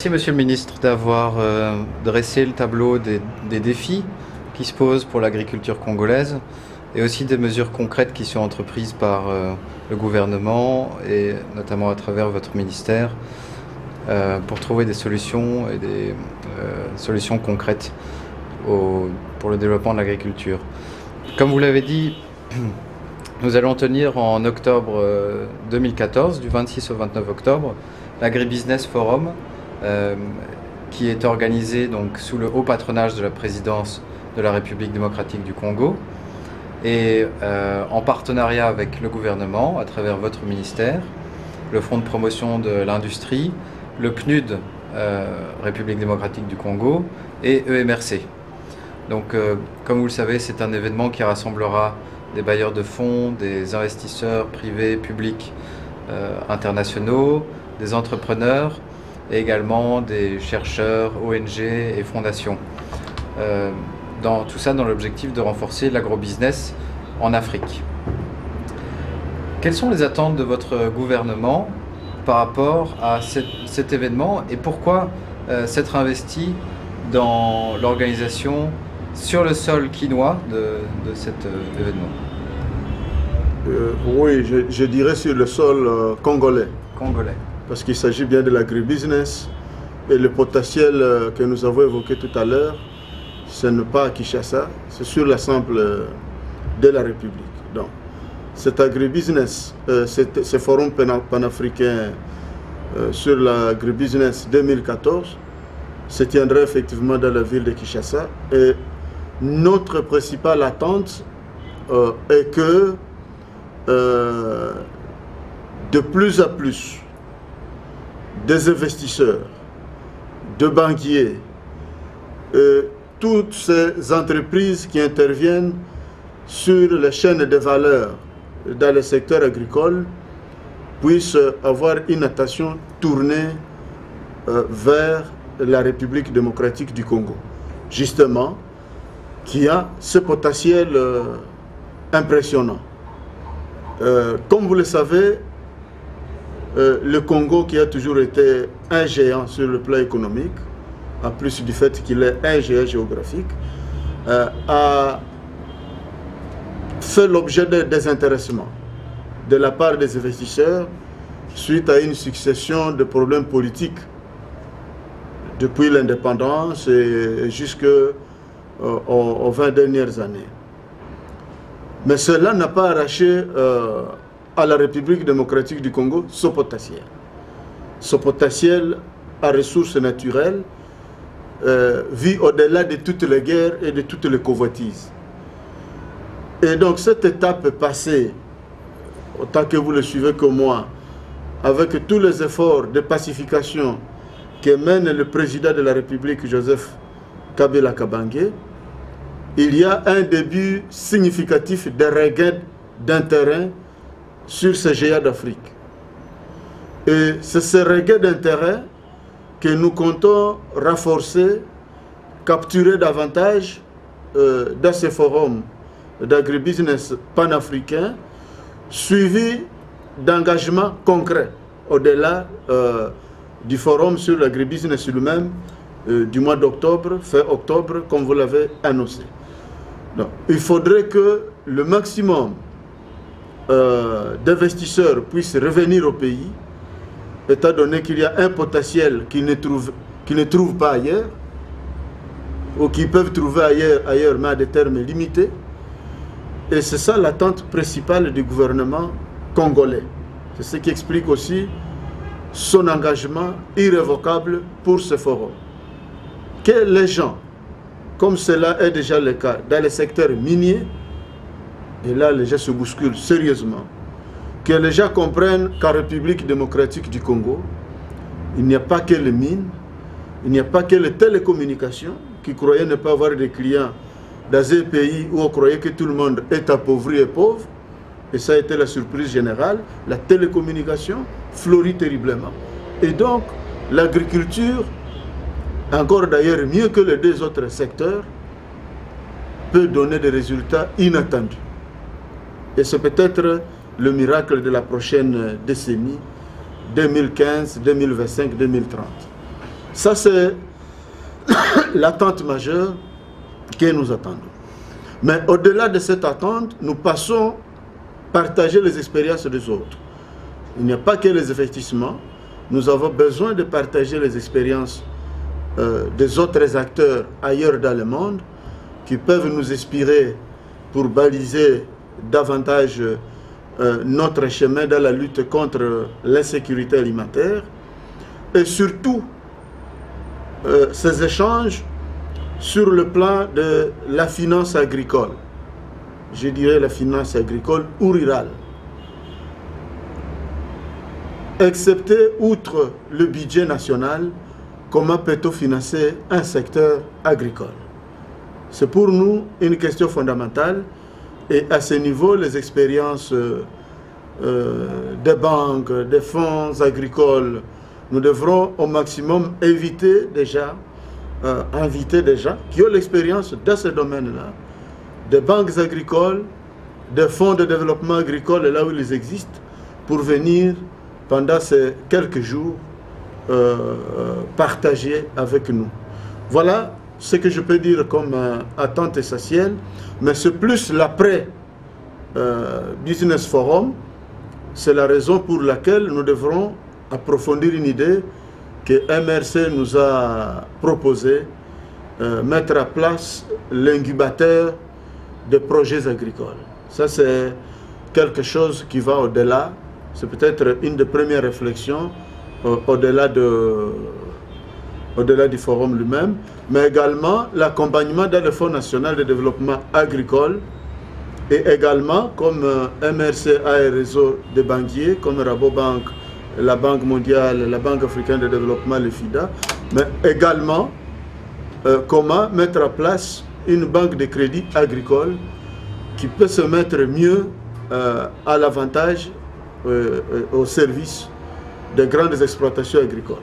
Merci Monsieur le Ministre d'avoir dressé le tableau des défis qui se posent pour l'agriculture congolaise et aussi des mesures concrètes qui sont entreprises par le gouvernement et notamment à travers votre ministère pour trouver des solutions et des solutions concrètes pour le développement de l'agriculture. Comme vous l'avez dit, nous allons tenir en octobre 2014, du 26 au 29 octobre, l'Agribusiness Forum, qui est organisé donc sous le haut patronage de la présidence de la République démocratique du Congo et en partenariat avec le gouvernement à travers votre ministère, le Fonds de promotion de l'industrie, le PNUD République démocratique du Congo et EMRC. Donc comme vous le savez, c'est un événement qui rassemblera des bailleurs de fonds, des investisseurs privés, publics, internationaux, des entrepreneurs et également des chercheurs, ONG et fondations. Tout ça dans l'objectif de renforcer l'agrobusiness en Afrique. Quelles sont les attentes de votre gouvernement par rapport à cet événement et pourquoi s'être investi dans l'organisation sur le sol quinois de cet événement? Oui, je dirais sur le sol congolais. Congolais. Parce qu'il s'agit bien de l'agribusiness et le potentiel que nous avons évoqué tout à l'heure, ce n'est pas à Kinshasa, c'est sur l'ensemble de la République. Donc, cet agribusiness, ce forum panafricain sur l'agribusiness 2014 se tiendrait effectivement dans la ville de Kinshasa et notre principale attente est que de plus en plus des investisseurs, de banquiers, toutes ces entreprises qui interviennent sur les chaînes de valeur dans le secteur agricole puissent avoir une attention tournée vers la République démocratique du Congo, justement, qui a ce potentiel impressionnant. Comme vous le savez, le Congo, qui a toujours été un géant sur le plan économique, en plus du fait qu'il est un géant géographique, a fait l'objet d'un désintéressement de la part des investisseurs suite à une succession de problèmes politiques depuis l'indépendance et jusqu'aux 20 dernières années. Mais cela n'a pas arraché à la République démocratique du Congo son potentiel. Son potentiel à ressources naturelles vit au-delà de toutes les guerres et de toutes les convoitises. Et donc cette étape passée, autant que vous le suivez que moi, avec tous les efforts de pacification que mène le président de la République, Joseph Kabila Kabange, il y a un début significatif de regain d'intérêt sur ces géants d'Afrique. Et c'est ce regain d'intérêt que nous comptons renforcer, capturer davantage dans ce forum d'agribusiness panafricain, suivi d'engagements concrets au-delà du forum sur l'agribusiness lui-même du mois d'octobre, fin octobre, comme vous l'avez annoncé. Donc, il faudrait que le maximum d'investisseurs puissent revenir au pays, étant donné qu'il y a un potentiel qu'ils ne trouvent pas ailleurs, ou qu'ils peuvent trouver ailleurs, mais à des termes limités. Et c'est ça l'attente principale du gouvernement congolais. C'est ce qui explique aussi son engagement irrévocable pour ce forum. Que les gens, comme cela est déjà le cas dans les secteurs miniers, et là les gens se bousculent sérieusement, que les gens comprennent qu'en République démocratique du Congo, il n'y a pas que les mines, il n'y a pas que les télécommunications, qui croyaient ne pas avoir de clients dans un pays où on croyait que tout le monde est appauvri et pauvre, et ça a été la surprise générale, la télécommunication fleurit terriblement. Et donc, l'agriculture, encore d'ailleurs mieux que les deux autres secteurs, peut donner des résultats inattendus. Et c'est peut-être le miracle de la prochaine décennie, 2015, 2025, 2030. Ça, c'est l'attente majeure que nous attendons. Mais au-delà de cette attente, nous passons partager les expériences des autres. Il n'y a pas que les investissements. Nous avons besoin de partager les expériences des autres acteurs ailleurs dans le monde qui peuvent nous inspirer pour baliser davantage notre chemin dans la lutte contre l'insécurité alimentaire. Et surtout, ces échanges sur le plan de la finance agricole. Je dirais la finance agricole ou rurale. Excepté, outre le budget national, comment peut-on financer un secteur agricole? C'est pour nous une question fondamentale et à ce niveau, les expériences des banques, des fonds agricoles, nous devrons au maximum inviter des gens qui ont l'expérience dans ce domaine-là, des banques agricoles, des fonds de développement agricole là où ils existent, pour venir pendant ces quelques jours partager avec nous. Voilà ce que je peux dire comme attente essentielle, mais c'est plus l'après Business Forum. C'est la raison pour laquelle nous devrons approfondir une idée que MRC nous a proposé, mettre à place l'incubateur de projets agricoles. Ça, c'est quelque chose qui va au-delà. C'est peut-être une des premières réflexions au-delà du forum lui-même, mais également l'accompagnement dans le Fonds national de développement agricole et également comme MRC a un réseau de banquiers comme Rabobank, la Banque mondiale, la Banque africaine de développement, le FIDA, mais également comment mettre en place une banque de crédit agricole qui peut se mettre mieux à l'avantage au service des grandes exploitations agricoles.